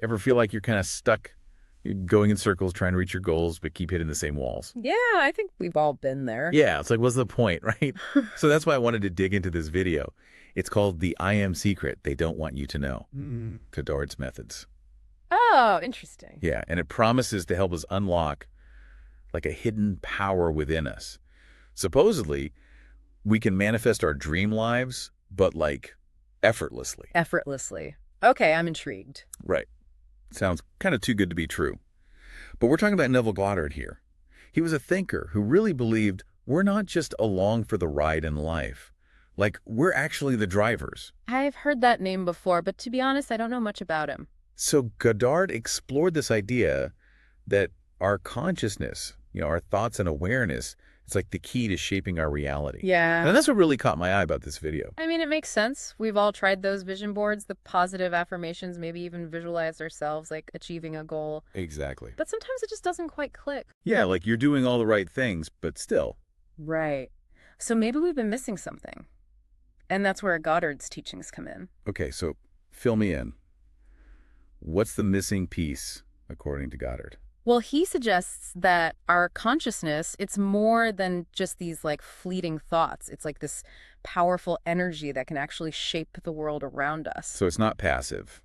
Ever feel like you're kind of stuck, you're going in circles trying to reach your goals, but keep hitting the same walls? Yeah, I think we've all been there. Yeah, it's like, what's the point, right? So that's why I wanted to dig into this video. It's called The I Am Secret They Don't Want You to Know. Goddard's Methods. Oh, interesting. Yeah, and it promises to help us unlock like a hidden power within us. Supposedly, we can manifest our dream lives, but like effortlessly. Effortlessly. Okay, I'm intrigued. Right. Sounds kind of too good to be true. But we're talking about Neville Goddard here. He was a thinker who really believed we're not just along for the ride in life. Like, we're actually the drivers. I've heard that name before, but to be honest, I don't know much about him. So Goddard explored this idea that our consciousness, our thoughts and awareness, it's like the key to shaping our reality. Yeah. And that's what really caught my eye about this video. I mean, it makes sense. We've all tried those vision boards, the positive affirmations, maybe even visualize ourselves like achieving a goal. Exactly. But sometimes it just doesn't quite click. Yeah, like you're doing all the right things, but still. Right. So maybe we've been missing something. And that's where Goddard's teachings come in. Okay, so fill me in. What's the missing piece, according to Goddard? Well, he suggests that our consciousness, it's more than just these like fleeting thoughts. It's like this powerful energy that can actually shape the world around us. So it's not passive.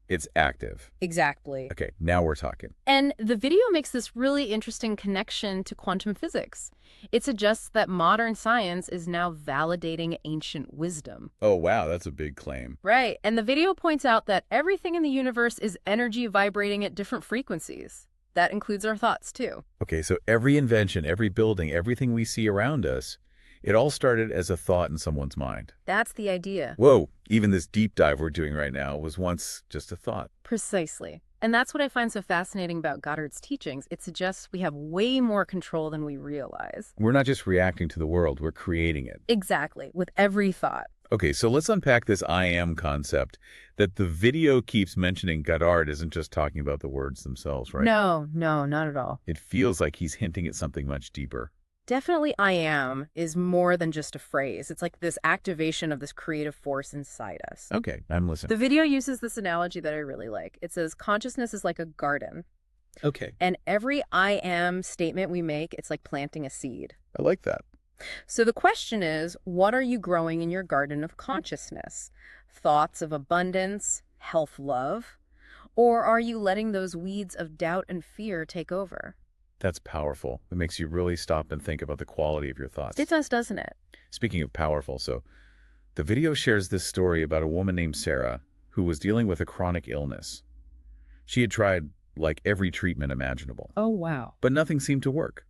It's active. Exactly. Okay, now we're talking. And the video makes this really interesting connection to quantum physics. It suggests that modern science is now validating ancient wisdom. Oh, wow, that's a big claim. Right. And the video points out that everything in the universe is energy vibrating at different frequencies. That includes our thoughts, too. Okay, so every invention, every building, everything we see around us, it all started as a thought in someone's mind. That's the idea. Whoa, even this deep dive we're doing right now was once just a thought. Precisely. And that's what I find so fascinating about Goddard's teachings. It suggests we have way more control than we realize. We're not just reacting to the world, we're creating it. Exactly, with every thought. Okay, so let's unpack this I am concept that the video keeps mentioning. Goddard isn't just talking about the words themselves, right? No, not at all. It feels like he's hinting at something much deeper. Definitely I am is more than just a phrase. It's like this activation of this creative force inside us. Okay, I'm listening. The video uses this analogy that I really like. It says consciousness is like a garden. Okay. And every I am statement we make, it's like planting a seed. I like that. So the question is, what are you growing in your garden of consciousness? Thoughts of abundance, health, love? Or are you letting those weeds of doubt and fear take over? That's powerful. It makes you really stop and think about the quality of your thoughts. It does, doesn't it? Speaking of powerful, so the video shares this story about a woman named Sarah who was dealing with a chronic illness. She had tried like every treatment imaginable. Oh, wow. But nothing seemed to work.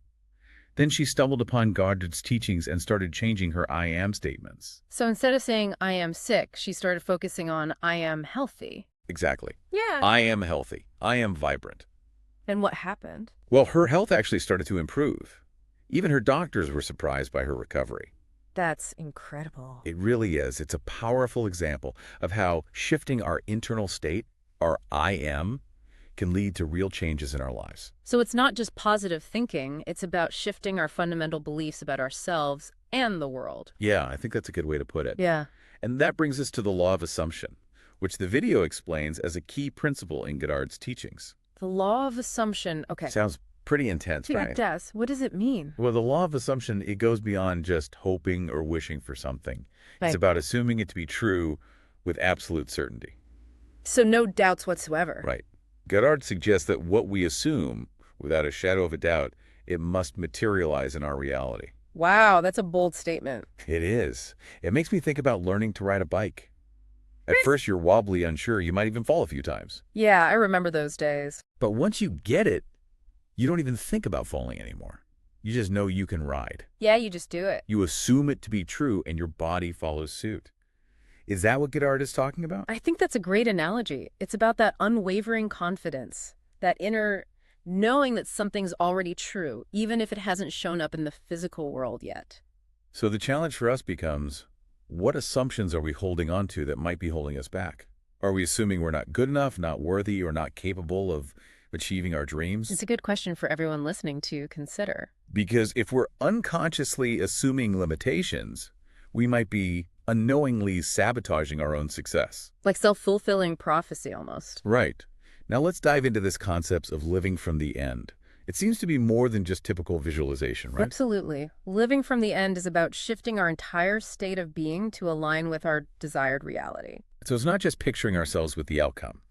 Then she stumbled upon Goddard's teachings and started changing her I am statements. So instead of saying I am sick, she started focusing on I am healthy. Exactly. Yeah. I am healthy. I am vibrant. And what happened? Well, her health actually started to improve. Even her doctors were surprised by her recovery. That's incredible. It really is. It's a powerful example of how shifting our internal state, our I am, can lead to real changes in our lives. So it's not just positive thinking, it's about shifting our fundamental beliefs about ourselves and the world. Yeah, I think that's a good way to put it. Yeah. And that brings us to the law of assumption, which the video explains as a key principle in Goddard's teachings. The law of assumption. Okay. Sounds pretty intense, Yeah, right? it does. What does it mean? Well, the law of assumption, it goes beyond just hoping or wishing for something. Right. It's about assuming it to be true with absolute certainty. So no doubts whatsoever. Right. Goddard suggests that what we assume, without a shadow of a doubt, it must materialize in our reality. Wow, that's a bold statement. It is. It makes me think about learning to ride a bike. At first, you're wobbly, unsure. You might even fall a few times. Yeah, I remember those days. But once you get it, you don't even think about falling anymore. You just know you can ride. Yeah, you just do it. You assume it to be true, and your body follows suit. Is that what Goddard is talking about? I think that's a great analogy. It's about that unwavering confidence, that inner knowing that something's already true, even if it hasn't shown up in the physical world yet. So the challenge for us becomes, what assumptions are we holding on to that might be holding us back? Are we assuming we're not good enough, not worthy, or not capable of achieving our dreams? It's a good question for everyone listening to consider. Because if we're unconsciously assuming limitations, we might be unknowingly sabotaging our own success. Like self-fulfilling prophecy almost. Right. Now let's dive into this concept of living from the end. It seems to be more than just typical visualization, right? Absolutely. Living from the end is about shifting our entire state of being to align with our desired reality. So it's not just picturing ourselves with the outcome.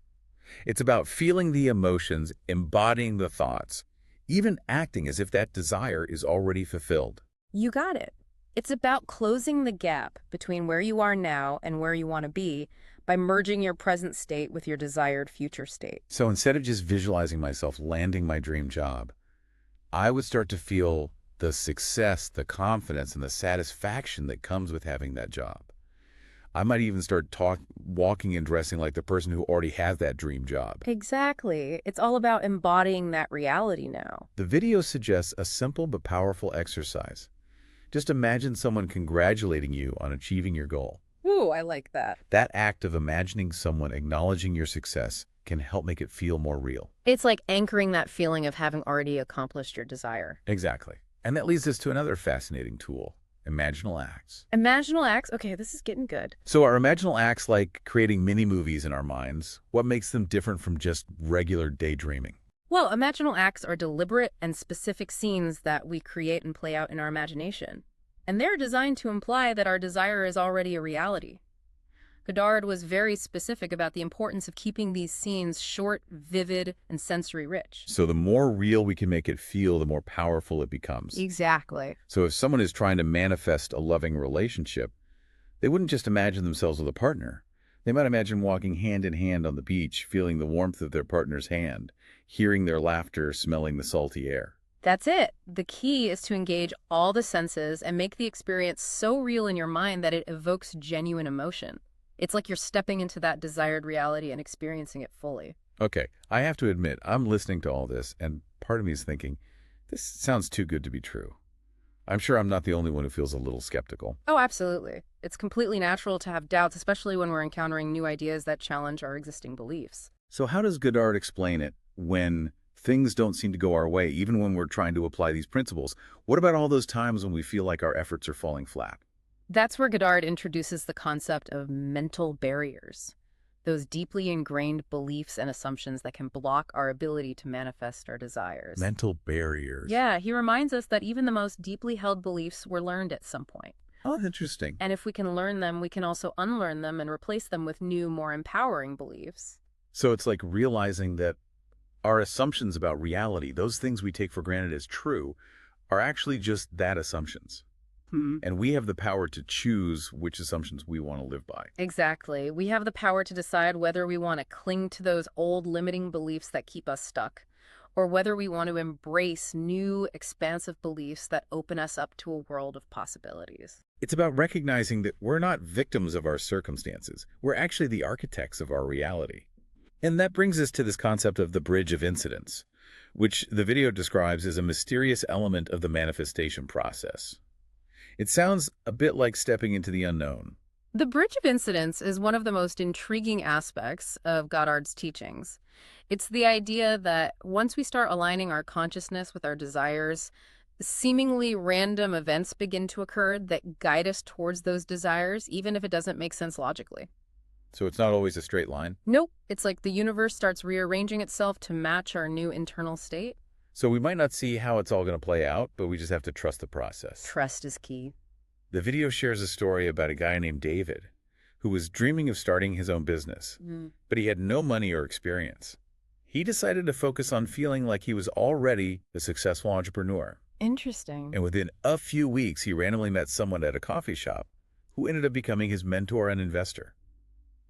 It's about feeling the emotions, embodying the thoughts, even acting as if that desire is already fulfilled. You got it. It's about closing the gap between where you are now and where you want to be by merging your present state with your desired future state. So instead of just visualizing myself landing my dream job, I would start to feel the success, the confidence, and the satisfaction that comes with having that job. I might even start walking and dressing like the person who already has that dream job. Exactly. It's all about embodying that reality now. The video suggests a simple but powerful exercise. Just imagine someone congratulating you on achieving your goal. Ooh, I like that. That act of imagining someone acknowledging your success can help make it feel more real. It's like anchoring that feeling of having already accomplished your desire. Exactly. And that leads us to another fascinating tool, imaginal acts. Imaginal acts? Okay, this is getting good. So are imaginal acts like creating mini-movies in our minds? What makes them different from just regular daydreaming? Well, imaginal acts are deliberate and specific scenes that we create and play out in our imagination. And they're designed to imply that our desire is already a reality. Goddard was very specific about the importance of keeping these scenes short, vivid, and sensory-rich. So the more real we can make it feel, the more powerful it becomes. Exactly. So if someone is trying to manifest a loving relationship, they wouldn't just imagine themselves with a partner. They might imagine walking hand in hand on the beach, feeling the warmth of their partner's hand, hearing their laughter, smelling the salty air. That's it. The key is to engage all the senses and make the experience so real in your mind that it evokes genuine emotion. It's like you're stepping into that desired reality and experiencing it fully. Okay, I have to admit, I'm listening to all this, and part of me is thinking, this sounds too good to be true. I'm sure I'm not the only one who feels a little skeptical. Oh, absolutely. It's completely natural to have doubts, especially when we're encountering new ideas that challenge our existing beliefs. So how does Goddard explain it when things don't seem to go our way, even when we're trying to apply these principles? What about all those times when we feel like our efforts are falling flat? That's where Goddard introduces the concept of mental barriers, those deeply ingrained beliefs and assumptions that can block our ability to manifest our desires. Mental barriers. Yeah, he reminds us that even the most deeply held beliefs were learned at some point. Oh, interesting. And if we can learn them, we can also unlearn them and replace them with new, more empowering beliefs. So it's like realizing that our assumptions about reality, those things we take for granted as true, are actually just that, assumptions. And we have the power to choose which assumptions we want to live by. Exactly. We have the power to decide whether we want to cling to those old limiting beliefs that keep us stuck, or whether we want to embrace new, expansive beliefs that open us up to a world of possibilities. It's about recognizing that we're not victims of our circumstances. We're actually the architects of our reality. And that brings us to this concept of the bridge of incidents, which the video describes as a mysterious element of the manifestation process. It sounds a bit like stepping into the unknown. The bridge of incidents is one of the most intriguing aspects of Goddard's teachings. It's the idea that once we start aligning our consciousness with our desires, seemingly random events begin to occur that guide us towards those desires, even if it doesn't make sense logically. So it's not always a straight line? Nope. It's like the universe starts rearranging itself to match our new internal state. So we might not see how it's all going to play out, but we just have to trust the process. Trust is key. The video shares a story about a guy named David who was dreaming of starting his own business, but he had no money or experience. He decided to focus on feeling like he was already a successful entrepreneur. Interesting. And within a few weeks, he randomly met someone at a coffee shop who ended up becoming his mentor and investor.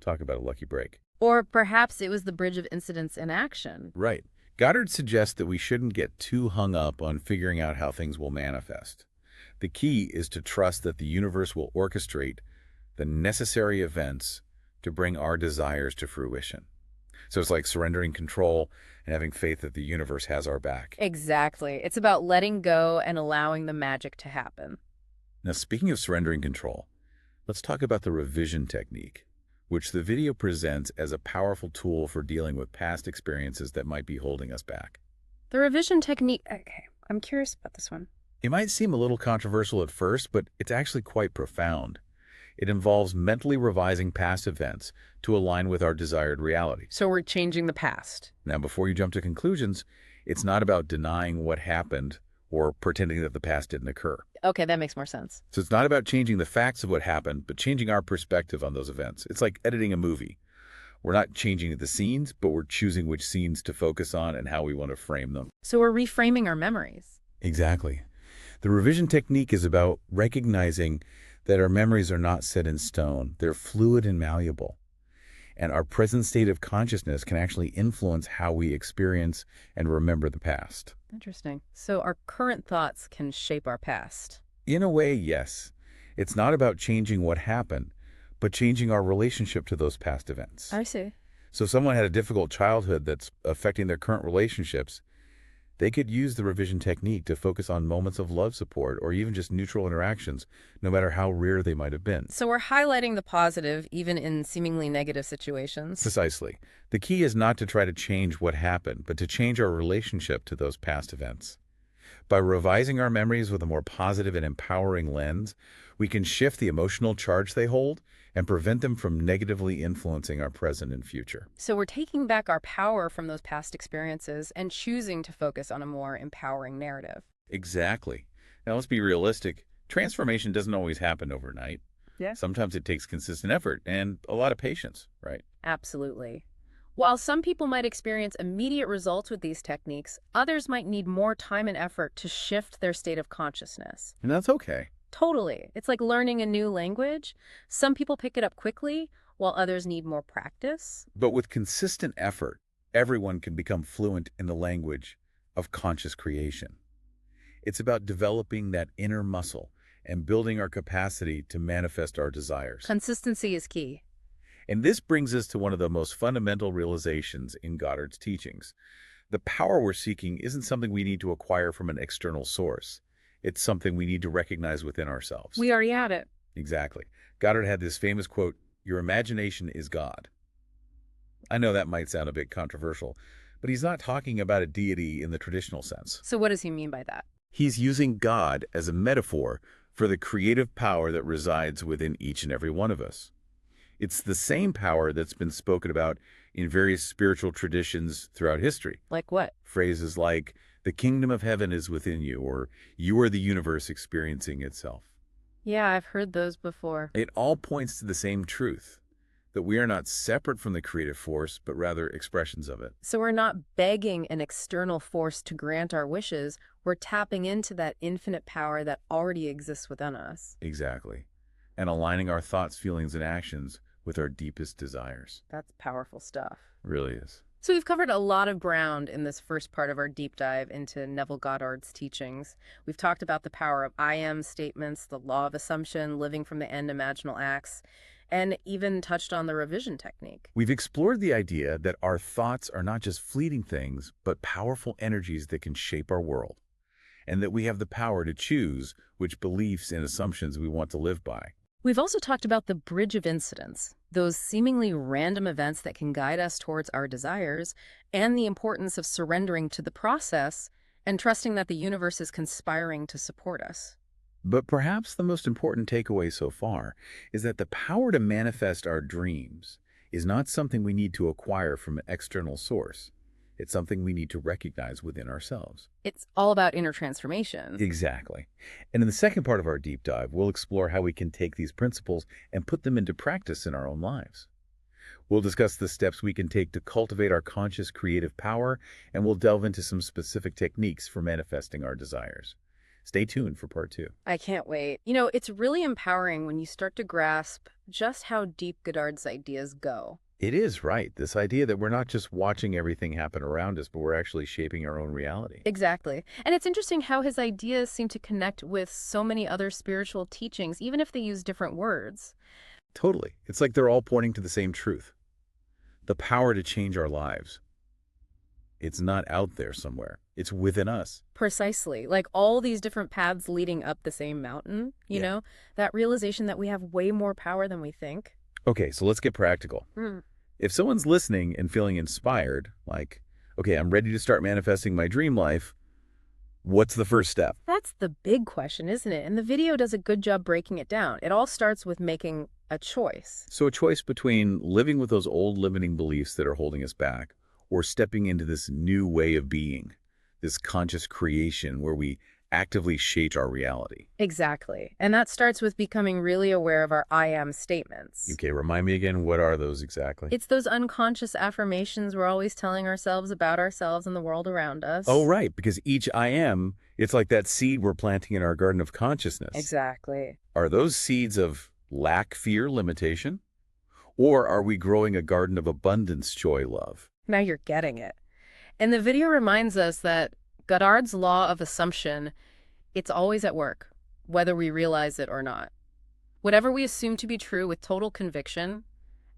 Talk about a lucky break. Or perhaps it was the bridge of incidents in action. Right. Goddard suggests that we shouldn't get too hung up on figuring out how things will manifest. The key is to trust that the universe will orchestrate the necessary events to bring our desires to fruition. So it's like surrendering control and having faith that the universe has our back. Exactly. It's about letting go and allowing the magic to happen. Now, speaking of surrendering control, let's talk about the revision technique, which the video presents as a powerful tool for dealing with past experiences that might be holding us back. The revision technique. Okay, I'm curious about this one. It might seem a little controversial at first, but it's actually quite profound. It involves mentally revising past events to align with our desired reality. So we're changing the past. Now, before you jump to conclusions, it's not about denying what happened or pretending that the past didn't occur. Okay, that makes more sense. So it's not about changing the facts of what happened, but changing our perspective on those events. It's like editing a movie. We're not changing the scenes, but we're choosing which scenes to focus on and how we want to frame them. So we're reframing our memories. Exactly. The revision technique is about recognizing that our memories are not set in stone. They're fluid and malleable. And our present state of consciousness can actually influence how we experience and remember the past. Interesting. So our current thoughts can shape our past. In a way, yes. It's not about changing what happened, but changing our relationship to those past events. I see. So if someone had a difficult childhood that's affecting their current relationships, they could use the revision technique to focus on moments of love support or even just neutral interactions, no matter how rare they might have been. So we're highlighting the positive even in seemingly negative situations. Precisely. The key is not to try to change what happened, but to change our relationship to those past events. By revising our memories with a more positive and empowering lens, we can shift the emotional charge they hold and prevent them from negatively influencing our present and future. So we're taking back our power from those past experiences and choosing to focus on a more empowering narrative. Exactly. Now let's be realistic. Transformation doesn't always happen overnight. Yeah. Sometimes it takes consistent effort and a lot of patience, right? Absolutely. While some people might experience immediate results with these techniques, others might need more time and effort to shift their state of consciousness. And that's okay. Totally. It's like learning a new language. Some people pick it up quickly, while others need more practice. But with consistent effort, everyone can become fluent in the language of conscious creation. It's about developing that inner muscle and building our capacity to manifest our desires. Consistency is key. And this brings us to one of the most fundamental realizations in Goddard's teachings. The power we're seeking isn't something we need to acquire from an external source. It's something we need to recognize within ourselves. We already had it. Exactly. Goddard had this famous quote, "Your imagination is God." I know that might sound a bit controversial, but he's not talking about a deity in the traditional sense. So what does he mean by that? He's using God as a metaphor for the creative power that resides within each and every one of us. It's the same power that's been spoken about in various spiritual traditions throughout history. Like what? Phrases like, "The kingdom of heaven is within you," or "You are the universe experiencing itself." Yeah, I've heard those before. It all points to the same truth, that we are not separate from the creative force, but rather expressions of it. So we're not begging an external force to grant our wishes. We're tapping into that infinite power that already exists within us. Exactly. And aligning our thoughts, feelings, and actions with our deepest desires. That's powerful stuff. Really is. So we've covered a lot of ground in this first part of our deep dive into Neville Goddard's teachings. We've talked about the power of I am statements, the law of assumption, living from the end imaginal acts, and even touched on the revision technique. We've explored the idea that our thoughts are not just fleeting things, but powerful energies that can shape our world, and that we have the power to choose which beliefs and assumptions we want to live by. We've also talked about the bridge of incidents, those seemingly random events that can guide us towards our desires, and the importance of surrendering to the process and trusting that the universe is conspiring to support us. But perhaps the most important takeaway so far is that the power to manifest our dreams is not something we need to acquire from an external source. It's something we need to recognize within ourselves. It's all about inner transformation. Exactly. And in the second part of our deep dive, we'll explore how we can take these principles and put them into practice in our own lives. We'll discuss the steps we can take to cultivate our conscious creative power, and we'll delve into some specific techniques for manifesting our desires. Stay tuned for part 2. I can't wait. You know, it's really empowering when you start to grasp just how deep Goddard's ideas go. It is right. This idea that we're not just watching everything happen around us, but we're actually shaping our own reality. Exactly. And it's interesting how his ideas seem to connect with so many other spiritual teachings, even if they use different words. Totally. It's like they're all pointing to the same truth. The power to change our lives. It's not out there somewhere. It's within us. Precisely. Like all these different paths leading up the same mountain, you know, that realization that we have way more power than we think. Okay, so let's get practical. If someone's listening and feeling inspired, like, okay, I'm ready to start manifesting my dream life, What's the first step? That's the big question, isn't it? And the video does a good job breaking it down. It all starts with making a choice. So a choice between living with those old limiting beliefs that are holding us back or stepping into this new way of being, this conscious creation where we actively shape our reality. Exactly. And that starts with becoming really aware of our I am statements. Okay, remind me again, what are those exactly? It's those unconscious affirmations we're always telling ourselves about ourselves and the world around us. Oh, right, because each I am, it's like that seed we're planting in our garden of consciousness. Exactly. Are those seeds of lack, fear, limitation? Or are we growing a garden of abundance, joy, love? Now you're getting it. And the video reminds us that Goddard's law of assumption, it's always at work, whether we realize it or not. Whatever we assume to be true with total conviction,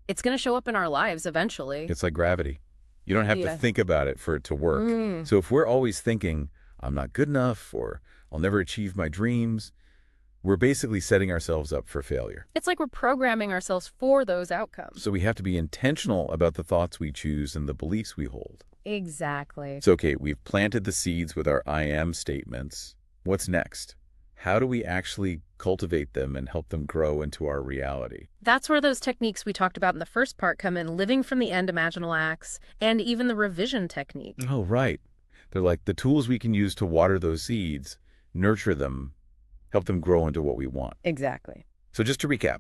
it's going to show up in our lives eventually. It's like gravity. You don't have to Yeah. think about it for it to work. So if we're always thinking, I'm not good enough, or I'll never achieve my dreams, we're basically setting ourselves up for failure. It's like we're programming ourselves for those outcomes. So we have to be intentional about the thoughts we choose and the beliefs we hold. Exactly. So, okay, we've planted the seeds with our I am statements. What's next? How do we actually cultivate them and help them grow into our reality? That's where those techniques we talked about in the first part come in, living from the end, imaginal acts, and even the revision technique. Oh, right. They're like the tools we can use to water those seeds, nurture them, help them grow into what we want. Exactly. So just to recap,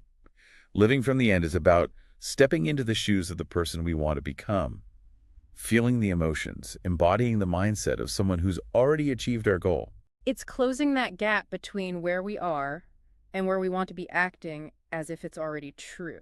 living from the end is about stepping into the shoes of the person we want to become, feeling the emotions, embodying the mindset of someone who's already achieved our goal. It's closing that gap between where we are and where we want to be acting as if it's already true.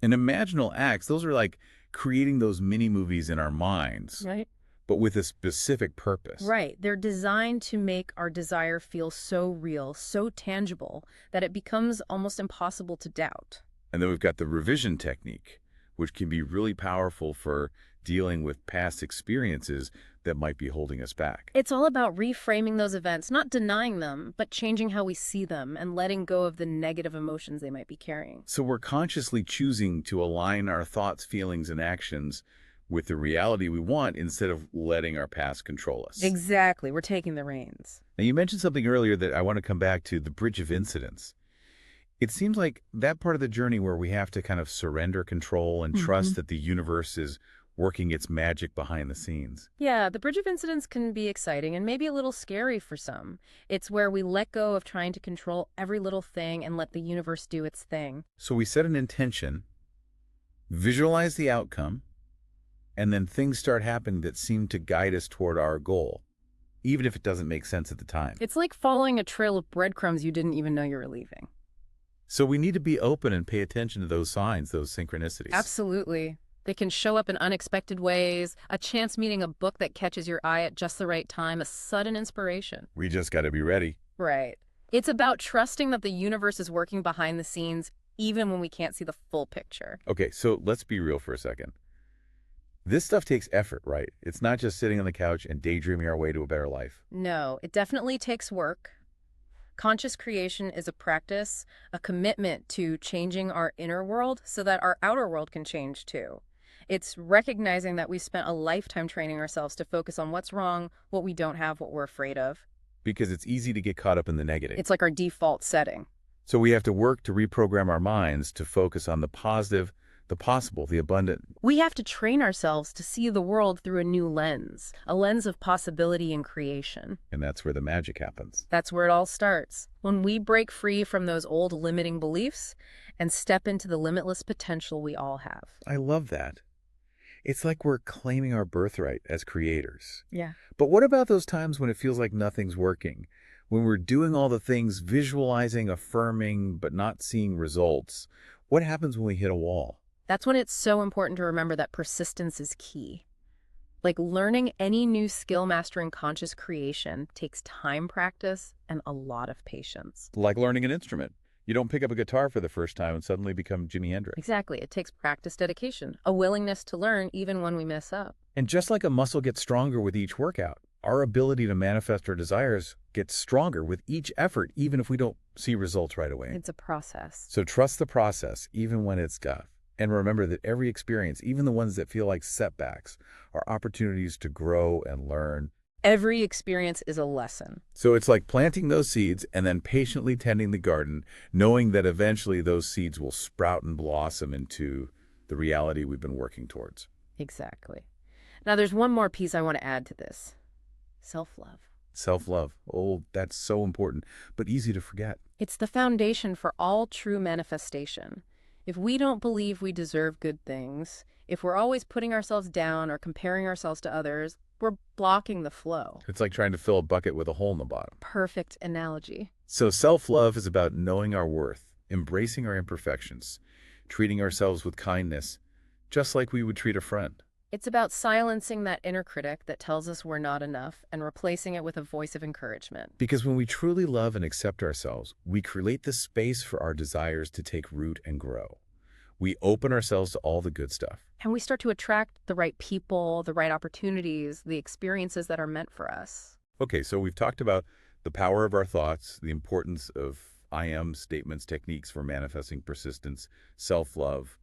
And imaginal acts, those are like creating those mini movies in our minds, Right? but with a specific purpose. Right. They're designed to make our desire feel so real, so tangible, that it becomes almost impossible to doubt. And then we've got the revision technique, which can be really powerful for dealing with past experiences that might be holding us back. It's all about reframing those events, not denying them, but changing how we see them and letting go of the negative emotions they might be carrying. So we're consciously choosing to align our thoughts, feelings, and actions with the reality we want instead of letting our past control us. Exactly. We're taking the reins. Now, you mentioned something earlier that I want to come back to, the bridge of incidents. It seems like that part of the journey where we have to kind of surrender control and trust that the universe is working its magic behind the scenes. Yeah, the bridge of incidents can be exciting and maybe a little scary for some. It's where we let go of trying to control every little thing and let the universe do its thing. So we set an intention, visualize the outcome, and then things start happening that seem to guide us toward our goal, even if it doesn't make sense at the time. It's like following a trail of breadcrumbs you didn't even know you were leaving. So we need to be open and pay attention to those signs, those synchronicities. Absolutely. They can show up in unexpected ways, a chance meeting a book that catches your eye at just the right time, a sudden inspiration. We just got to be ready. Right. It's about trusting that the universe is working behind the scenes, even when we can't see the full picture. Okay, so let's be real for a second. This stuff takes effort, right? It's not just sitting on the couch and daydreaming our way to a better life. No, it definitely takes work. Conscious creation is a practice, a commitment to changing our inner world so that our outer world can change too. It's recognizing that we spent a lifetime training ourselves to focus on what's wrong, what we don't have, what we're afraid of. Because it's easy to get caught up in the negative. It's like our default setting. So we have to work to reprogram our minds to focus on the positive, the possible, the abundant. We have to train ourselves to see the world through a new lens, a lens of possibility and creation. And that's where the magic happens. That's where it all starts. When we break free from those old limiting beliefs and step into the limitless potential we all have. I love that. It's like we're claiming our birthright as creators. Yeah. But what about those times when it feels like nothing's working? When we're doing all the things, visualizing, affirming, but not seeing results? What happens when we hit a wall? That's when it's so important to remember that persistence is key. Like learning any new skill, mastering conscious creation takes time, practice, and a lot of patience. Like learning an instrument. You don't pick up a guitar for the first time and suddenly become Jimi Hendrix. Exactly. It takes practice, dedication, a willingness to learn even when we mess up. And just like a muscle gets stronger with each workout, our ability to manifest our desires gets stronger with each effort, even if we don't see results right away. It's a process. So trust the process, even when it's tough. And remember that every experience, even the ones that feel like setbacks, are opportunities to grow and learn Every experience is a lesson. So it's like planting those seeds and then patiently tending the garden, knowing that eventually those seeds will sprout and blossom into the reality we've been working towards. Exactly. Now, there's one more piece I want to add to this. Self-love. Self-love. Oh, that's so important, but easy to forget. It's the foundation for all true manifestation. If we don't believe we deserve good things, if we're always putting ourselves down or comparing ourselves to others, we're blocking the flow. It's like trying to fill a bucket with a hole in the bottom. Perfect analogy. So self-love is about knowing our worth, embracing our imperfections, treating ourselves with kindness, just like we would treat a friend. It's about silencing that inner critic that tells us we're not enough and replacing it with a voice of encouragement. Because when we truly love and accept ourselves, we create the space for our desires to take root and grow. We open ourselves to all the good stuff. And we start to attract the right people, the right opportunities, the experiences that are meant for us. Okay, so we've talked about the power of our thoughts, the importance of I am statements, techniques for manifesting persistence, self-love.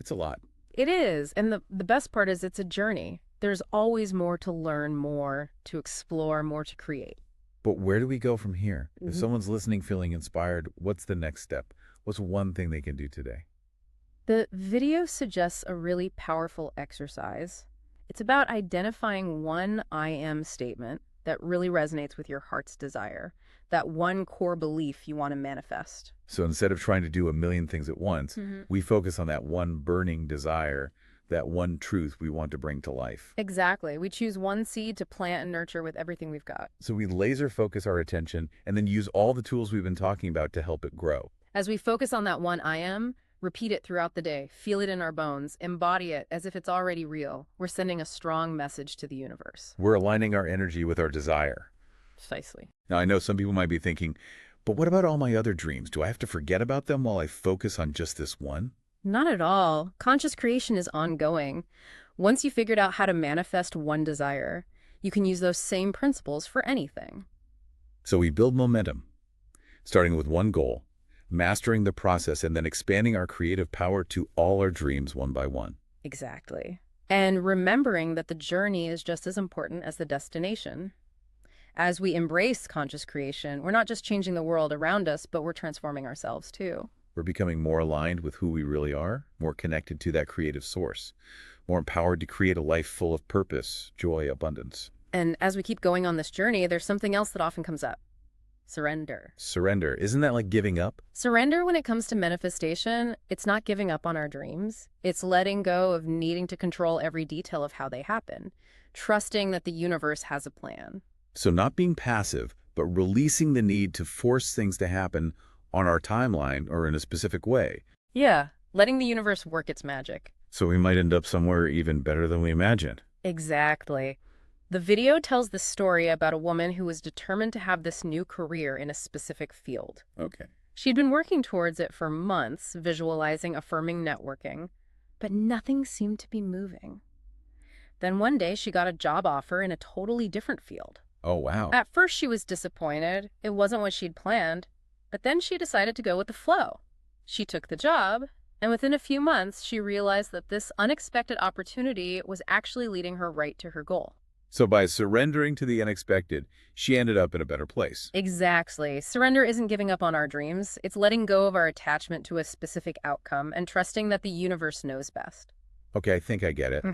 It's a lot. It is. And the best part is it's a journey. There's always more to learn, more to explore, more to create. But where do we go from here? If someone's listening feeling inspired, what's the next step? What's one thing they can do today? The video suggests a really powerful exercise. It's about identifying one I am statement that really resonates with your heart's desire, that one core belief you want to manifest. So instead of trying to do a million things at once, we focus on that one burning desire, that one truth we want to bring to life. Exactly. We choose one seed to plant and nurture with everything we've got. So we laser focus our attention and then use all the tools we've been talking about to help it grow. As we focus on that one I am, repeat it throughout the day, feel it in our bones, embody it as if it's already real. We're sending a strong message to the universe. We're aligning our energy with our desire. Precisely. Now, I know some people might be thinking, but what about all my other dreams? Do I have to forget about them while I focus on just this one? Not at all. Conscious creation is ongoing. Once you figured out how to manifest one desire, you can use those same principles for anything. So we build momentum, starting with one goal, mastering the process, and then expanding our creative power to all our dreams one by one. Exactly. And remembering that the journey is just as important as the destination. As we embrace conscious creation, we're not just changing the world around us, but we're transforming ourselves too. We're becoming more aligned with who we really are, more connected to that creative source, more empowered to create a life full of purpose, joy, abundance. And as we keep going on this journey, there's something else that often comes up. Surrender. Surrender. Isn't that like giving up? Surrender when it comes to manifestation, it's not giving up on our dreams. It's letting go of needing to control every detail of how they happen, trusting that the universe has a plan. So not being passive, but releasing the need to force things to happen on our timeline or in a specific way. Yeah, letting the universe work its magic. So we might end up somewhere even better than we imagined. Exactly. The video tells the story about a woman who was determined to have this new career in a specific field. Okay. She'd been working towards it for months, visualizing, affirming, networking, but nothing seemed to be moving. Then one day she got a job offer in a totally different field. Oh, wow. At first she was disappointed. It wasn't what she'd planned, but then she decided to go with the flow. She took the job, and within a few months she realized that this unexpected opportunity was actually leading her right to her goal. So by surrendering to the unexpected, she ended up in a better place. Exactly. Surrender isn't giving up on our dreams. It's letting go of our attachment to a specific outcome and trusting that the universe knows best. Okay, I think I get it.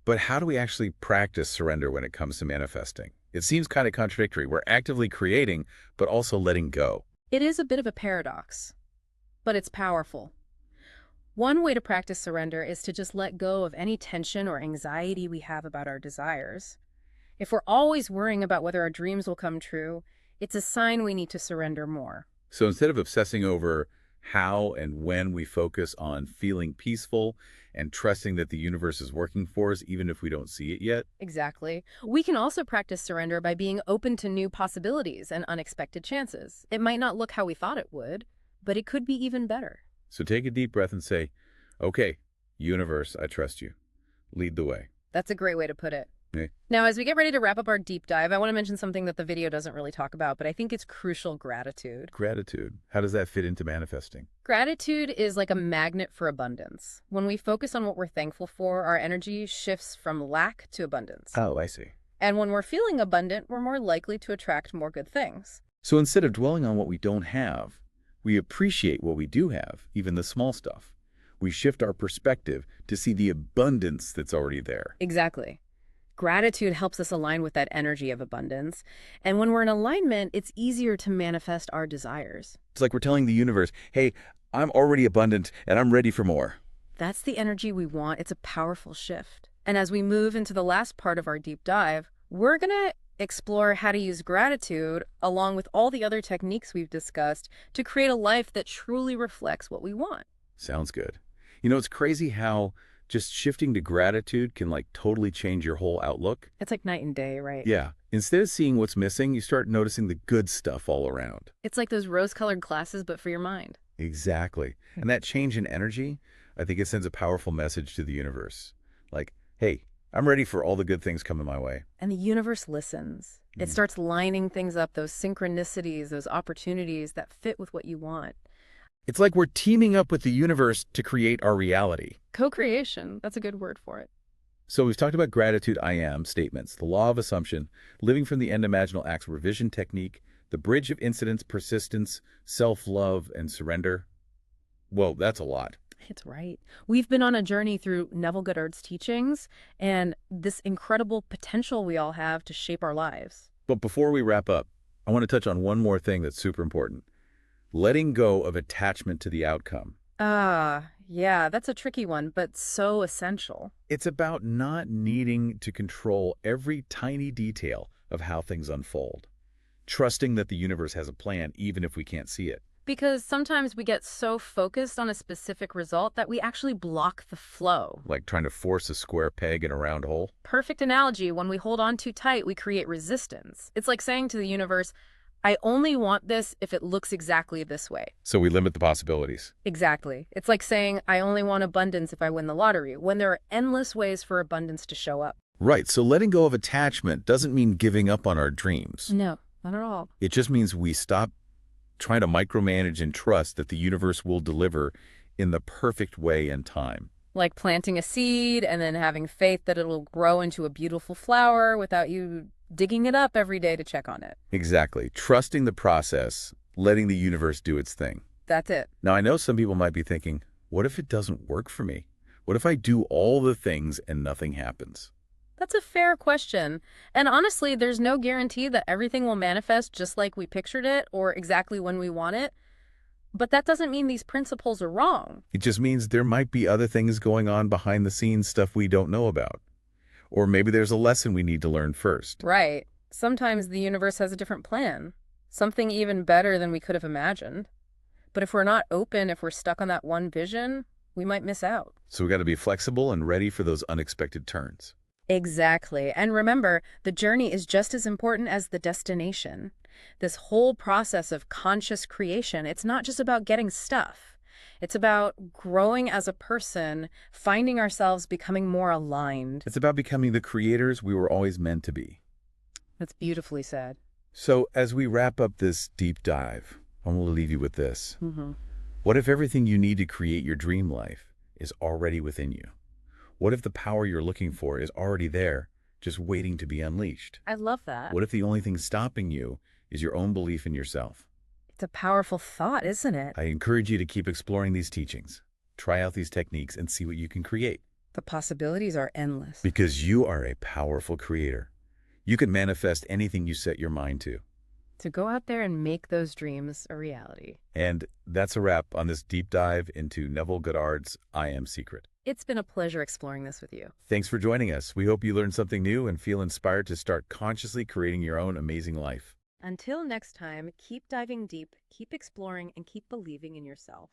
But how do we actually practice surrender when it comes to manifesting? It seems kind of contradictory. We're actively creating, but also letting go. It is a bit of a paradox, but it's powerful. One way to practice surrender is to just let go of any tension or anxiety we have about our desires. If we're always worrying about whether our dreams will come true, it's a sign we need to surrender more. So instead of obsessing over how and when, we focus on feeling peaceful and trusting that the universe is working for us, even if we don't see it yet. Exactly. We can also practice surrender by being open to new possibilities and unexpected chances. It might not look how we thought it would, but it could be even better. So take a deep breath and say, okay, universe, I trust you. Lead the way. That's a great way to put it. Yeah. Now, as we get ready to wrap up our deep dive, I want to mention something that the video doesn't really talk about, but I think it's crucial: gratitude. Gratitude. How does that fit into manifesting? Gratitude is like a magnet for abundance. When we focus on what we're thankful for, our energy shifts from lack to abundance. Oh, I see. And when we're feeling abundant, we're more likely to attract more good things. So instead of dwelling on what we don't have, we appreciate what we do have, even the small stuff. We shift our perspective to see the abundance that's already there. Exactly. Gratitude helps us align with that energy of abundance. And when we're in alignment, it's easier to manifest our desires. It's like we're telling the universe, hey, I'm already abundant and I'm ready for more. That's the energy we want. It's a powerful shift. And as we move into the last part of our deep dive, we're going to explore how to use gratitude along with all the other techniques we've discussed to create a life that truly reflects what we want. Sounds good. You know, it's crazy how just shifting to gratitude can like totally change your whole outlook. It's like night and day, right? Yeah. Instead of seeing what's missing, you start noticing the good stuff all around. It's like those rose-colored glasses, but for your mind. Exactly. And that change in energy, I think it sends a powerful message to the universe. Like, hey, I'm ready for all the good things coming my way. And the universe listens. It starts lining things up, those synchronicities, those opportunities that fit with what you want. It's like we're teaming up with the universe to create our reality. Co-creation, that's a good word for it. So we've talked about gratitude I am statements, the law of assumption, living from the end imaginal acts revision technique, the bridge of incidence, persistence, self-love, and surrender. Whoa, that's a lot. It's right. We've been on a journey through Neville Goddard's teachings and this incredible potential we all have to shape our lives. But before we wrap up, I want to touch on one more thing that's super important. Letting go of attachment to the outcome. Yeah, that's a tricky one, but so essential. It's about not needing to control every tiny detail of how things unfold. Trusting that the universe has a plan even if we can't see it. Because sometimes we get so focused on a specific result that we actually block the flow. Like trying to force a square peg in a round hole. Perfect analogy. When we hold on too tight, we create resistance. It's like saying to the universe, I only want this if it looks exactly this way. So we limit the possibilities. Exactly. It's like saying, I only want abundance if I win the lottery, when there are endless ways for abundance to show up. Right, so letting go of attachment doesn't mean giving up on our dreams. No, not at all. It just means we stop trying to micromanage and trust that the universe will deliver in the perfect way and time. Like planting a seed and then having faith that it'll grow into a beautiful flower without you digging it up every day to check on it. Exactly. Trusting the process, letting the universe do its thing. That's it. Now, I know some people might be thinking, what if it doesn't work for me? What if I do all the things and nothing happens? That's a fair question. And honestly, there's no guarantee that everything will manifest just like we pictured it or exactly when we want it. But that doesn't mean these principles are wrong. It just means there might be other things going on behind the scenes, stuff we don't know about. Or maybe there's a lesson we need to learn first. Right. Sometimes the universe has a different plan, something even better than we could have imagined. But if we're not open, if we're stuck on that one vision, we might miss out. So we got to be flexible and ready for those unexpected turns. Exactly. And remember, the journey is just as important as the destination. This whole process of conscious creation, it's not just about getting stuff. It's about growing as a person, finding ourselves becoming more aligned. It's about becoming the creators we were always meant to be. That's beautifully said. So as we wrap up this deep dive, I want to leave you with this. Mm-hmm. What if everything you need to create your dream life is already within you? What if the power you're looking for is already there, just waiting to be unleashed? I love that. What if the only thing stopping you is your own belief in yourself? It's a powerful thought, isn't it? I encourage you to keep exploring these teachings. Try out these techniques and see what you can create. The possibilities are endless. Because you are a powerful creator. You can manifest anything you set your mind to. To go out there and make those dreams a reality. And that's a wrap on this deep dive into Neville Goddard's I Am Secret. It's been a pleasure exploring this with you. Thanks for joining us. We hope you learned something new and feel inspired to start consciously creating your own amazing life. Until next time, keep diving deep, keep exploring, and keep believing in yourself.